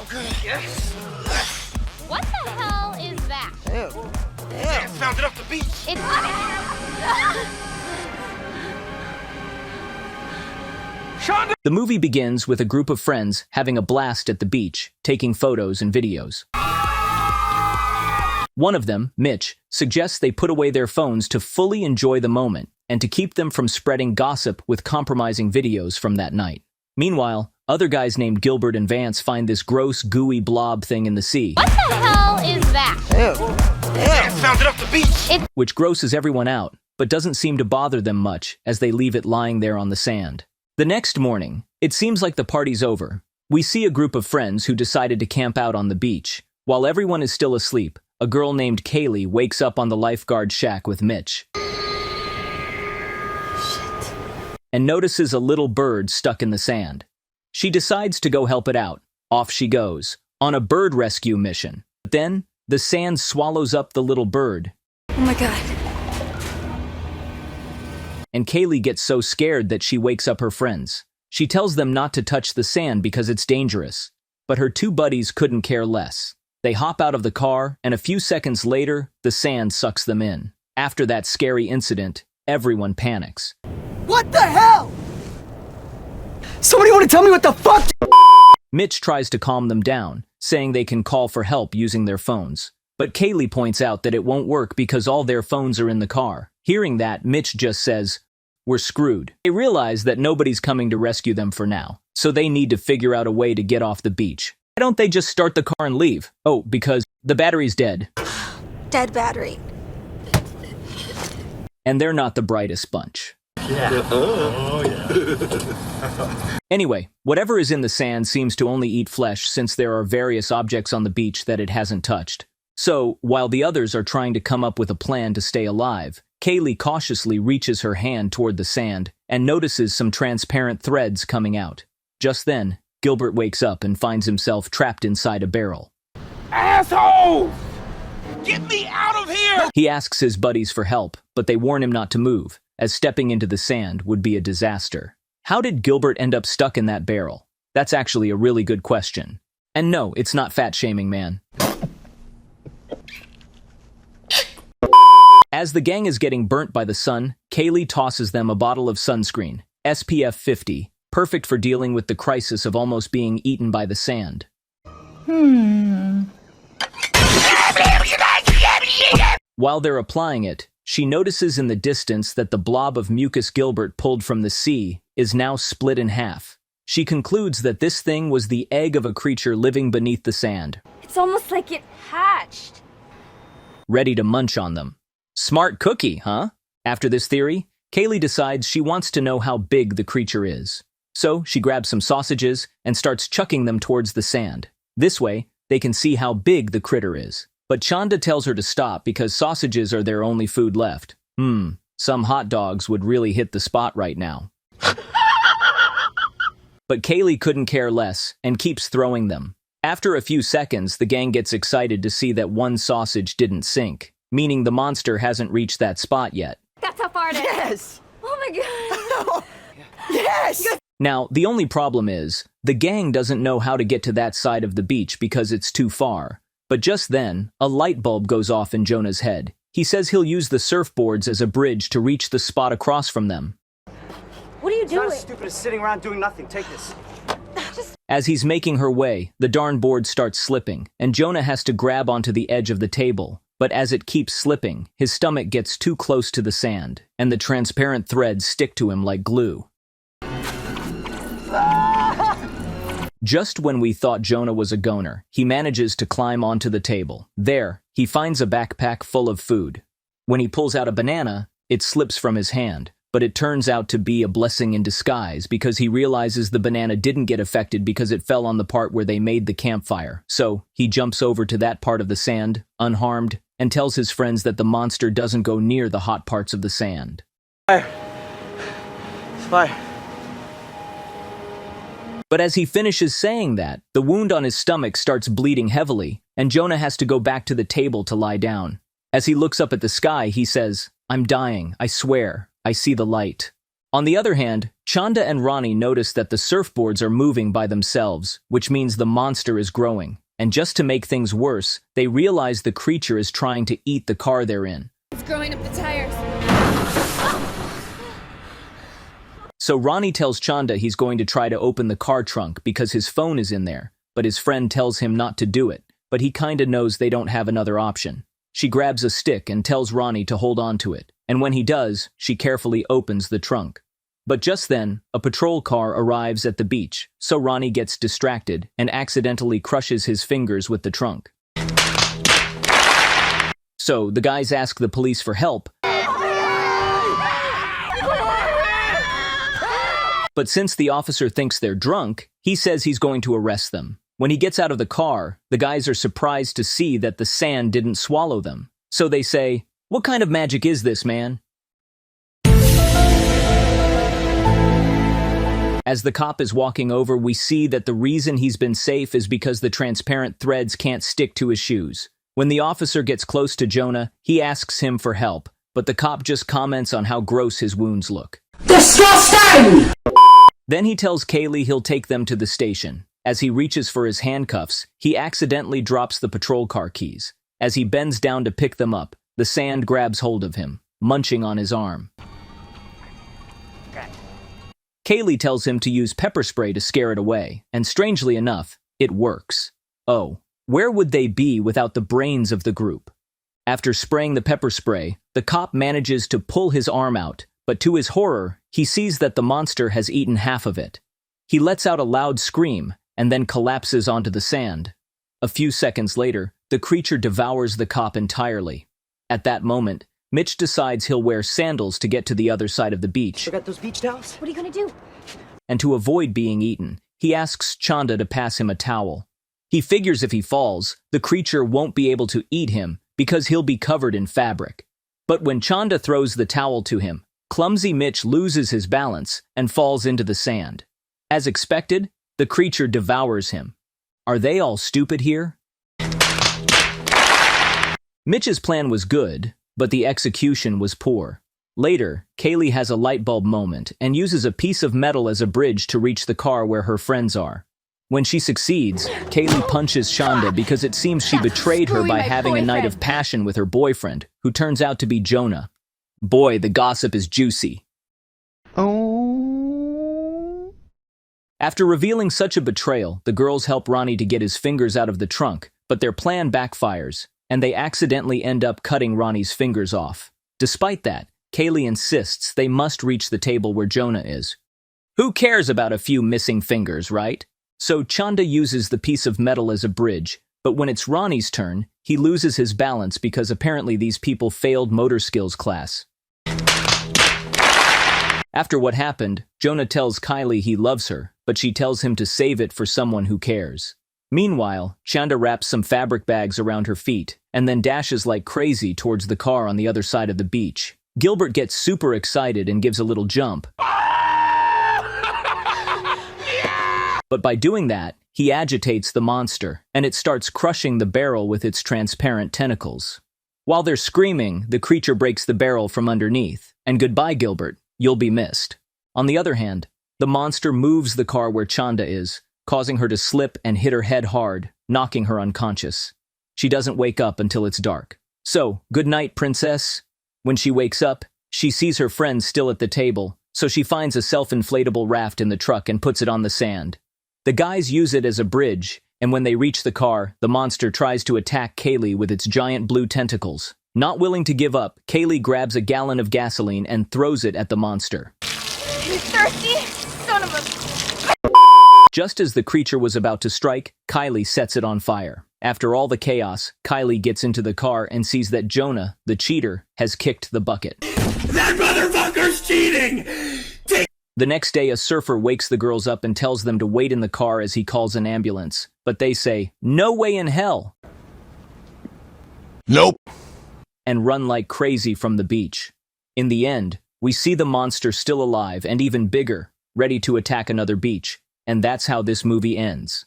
Okay. Yes. What the hell is that? Ew. Yeah, found it up the beach. It's... The movie begins with a group of friends having a blast at the beach, taking photos and videos. One of them, Mitch, suggests they put away their phones to fully enjoy the moment and to keep them from spreading gossip with compromising videos from that night. Meanwhile, other guys named Gilbert and Vance find this gross, gooey blob thing in the sea. What the hell is that? Ew. Yeah, found it up the beach. Which grosses everyone out, but doesn't seem to bother them much as they leave it lying there on the sand. The next morning, it seems like the party's over. We see a group of friends who decided to camp out on the beach. While everyone is still asleep, a girl named Kaylee wakes up on the lifeguard shack with Mitch. Shit. And notices a little bird stuck in the sand. She decides to go help it out. Off she goes, on a bird rescue mission. But then, the sand swallows up the little bird. Oh my god. And Kaylee gets so scared that she wakes up her friends. She tells them not to touch the sand because it's dangerous. But her two buddies couldn't care less. They hop out of the car, and a few seconds later, the sand sucks them in. After that scary incident, everyone panics. What the hell? Somebody want to tell me what the fuck? Mitch tries to calm them down, saying they can call for help using their phones. But Kaylee points out that it won't work because all their phones are in the car. Hearing that, Mitch just says, "We're screwed." They realize that nobody's coming to rescue them for now, so they need to figure out a way to get off the beach. Why don't they just start the car and leave? Oh, because the battery's dead. Dead battery. And they're not the brightest bunch. Yeah. Oh, yeah. Anyway, whatever is in the sand seems to only eat flesh since there are various objects on the beach that it hasn't touched. So, while the others are trying to come up with a plan to stay alive, Kaylee cautiously reaches her hand toward the sand and notices some transparent threads coming out. Just then, Gilbert wakes up and finds himself trapped inside a barrel. Asshole! Get me out of here! He asks his buddies for help, but they warn him not to move, as stepping into the sand would be a disaster. How did Gilbert end up stuck in that barrel? That's actually a really good question. And no, it's not fat-shaming, man. As the gang is getting burnt by the sun, Kaylee tosses them a bottle of sunscreen, SPF 50, perfect for dealing with the crisis of almost being eaten by the sand. While they're applying it, she notices in the distance that the blob of mucus Gilbert pulled from the sea is now split in half. She concludes that this thing was the egg of a creature living beneath the sand, It's almost like it hatched. ready to munch on them. Smart cookie, huh? After this theory, Kaylee decides she wants to know how big the creature is. So she grabs some sausages and starts chucking them towards the sand. This way, they can see how big the critter is. But Chanda tells her to stop because sausages are their only food left. Some hot dogs would really hit the spot right now. But Kaylee couldn't care less and keeps throwing them. After a few seconds, the gang gets excited to see that one sausage didn't sink, meaning the monster hasn't reached that spot yet. That's how far it is. Yes! Oh my god. Yes! Now, the only problem is, the gang doesn't know how to get to that side of the beach because it's too far. But just then, a light bulb goes off in Jonah's head. He says he'll use the surfboards as a bridge to reach the spot across from them. What are you It's not doing? as stupid as sitting around doing nothing. Take this. As he's making her way, the darn board starts slipping, and Jonah has to grab onto the edge of the table. But as it keeps slipping, his stomach gets too close to the sand, and the transparent threads stick to him like glue. Just when we thought Jonah was a goner, he manages to climb onto the table. There, he finds a backpack full of food. When he pulls out a banana, it slips from his hand, but it turns out to be a blessing in disguise because he realizes the banana didn't get affected because it fell on the part where they made the campfire. So, he jumps over to that part of the sand, unharmed, and tells his friends that the monster doesn't go near the hot parts of the sand. Fire. It's fire. But as he finishes saying that, the wound on his stomach starts bleeding heavily, and Jonah has to go back to the table to lie down. As he looks up at the sky, he says, "I'm dying, I swear. I see the light." On the other hand, Chanda and Ronnie notice that the surfboards are moving by themselves, which means the monster is growing. And just to make things worse, they realize the creature is trying to eat the car they're in. It's growing up the tires. So Ronnie tells Chanda he's going to try to open the car trunk because his phone is in there, but his friend tells him not to do it, but he kinda knows they don't have another option. She grabs a stick and tells Ronnie to hold on to it, and when he does, she carefully opens the trunk. But just then, a patrol car arrives at the beach, so Ronnie gets distracted and accidentally crushes his fingers with the trunk. So the guys ask the police for help, but since the officer thinks they're drunk, he says he's going to arrest them. When he gets out of the car, the guys are surprised to see that the sand didn't swallow them. So they say, "What kind of magic is this, man?" As the cop is walking over, we see that the reason he's been safe is because the transparent threads can't stick to his shoes. When the officer gets close to Jonah, he asks him for help, but the cop just comments on how gross his wounds look. Disgusting! Then he tells Kaylee he'll take them to the station. As he reaches for his handcuffs, he accidentally drops the patrol car keys. As he bends down to pick them up, the sand grabs hold of him, munching on his arm. Kaylee tells him to use pepper spray to scare it away, and strangely enough, it works. Oh, where would they be without the brains of the group? After spraying the pepper spray, the cop manages to pull his arm out, but to his horror, he sees that the monster has eaten half of it. He lets out a loud scream, and then collapses onto the sand. A few seconds later, the creature devours the cop entirely. At that moment, Mitch decides he'll wear sandals to get to the other side of the beach. Forgot those beach towels? What are you gonna do? And to avoid being eaten, he asks Chanda to pass him a towel. He figures if he falls, the creature won't be able to eat him because he'll be covered in fabric. But when Chanda throws the towel to him, clumsy Mitch loses his balance and falls into the sand. As expected, the creature devours him. Are they all stupid here? Mitch's plan was good, but the execution was poor. Later, Kaylee has a light bulb moment and uses a piece of metal as a bridge to reach the car where her friends are. When she succeeds, Kaylee punches Chanda because it seems she betrayed her by having a night of passion with her boyfriend, who turns out to be Jonah. Boy, the gossip is juicy. Oh. After revealing such a betrayal, the girls help Ronnie to get his fingers out of the trunk, but their plan backfires, and they accidentally end up cutting Ronnie's fingers off. Despite that, Kaylee insists they must reach the table where Jonah is. Who cares about a few missing fingers, right? So Chanda uses the piece of metal as a bridge, but when it's Ronnie's turn, he loses his balance because apparently these people failed motor skills class. After what happened, Jonah tells Kylie he loves her, but she tells him to save it for someone who cares. Meanwhile, Chanda wraps some fabric bags around her feet and then dashes like crazy towards the car on the other side of the beach. Gilbert gets super excited and gives a little jump. But by doing that, he agitates the monster, and it starts crushing the barrel with its transparent tentacles. While they're screaming, the creature breaks the barrel from underneath, and goodbye, Gilbert, you'll be missed. On the other hand, the monster moves the car where Chanda is, causing her to slip and hit her head hard, knocking her unconscious. She doesn't wake up until it's dark. So, good night, princess. When she wakes up, she sees her friends still at the table, so she finds a self-inflatable raft in the truck and puts it on the sand. The guys use it as a bridge, and when they reach the car, the monster tries to attack Kaylee with its giant blue tentacles. Not willing to give up, Kaylee grabs a gallon of gasoline and throws it at the monster. You thirsty? Son of a... Just as the creature was about to strike, Kylie sets it on fire. After all the chaos, Kylie gets into the car and sees that Jonah, the cheater, has kicked the bucket. That motherfucker's cheating! The next day, a surfer wakes the girls up and tells them to wait in the car as he calls an ambulance. But they say, "No way in hell!" Nope. And run like crazy from the beach. In the end, we see the monster still alive and even bigger, ready to attack another beach. And that's how this movie ends.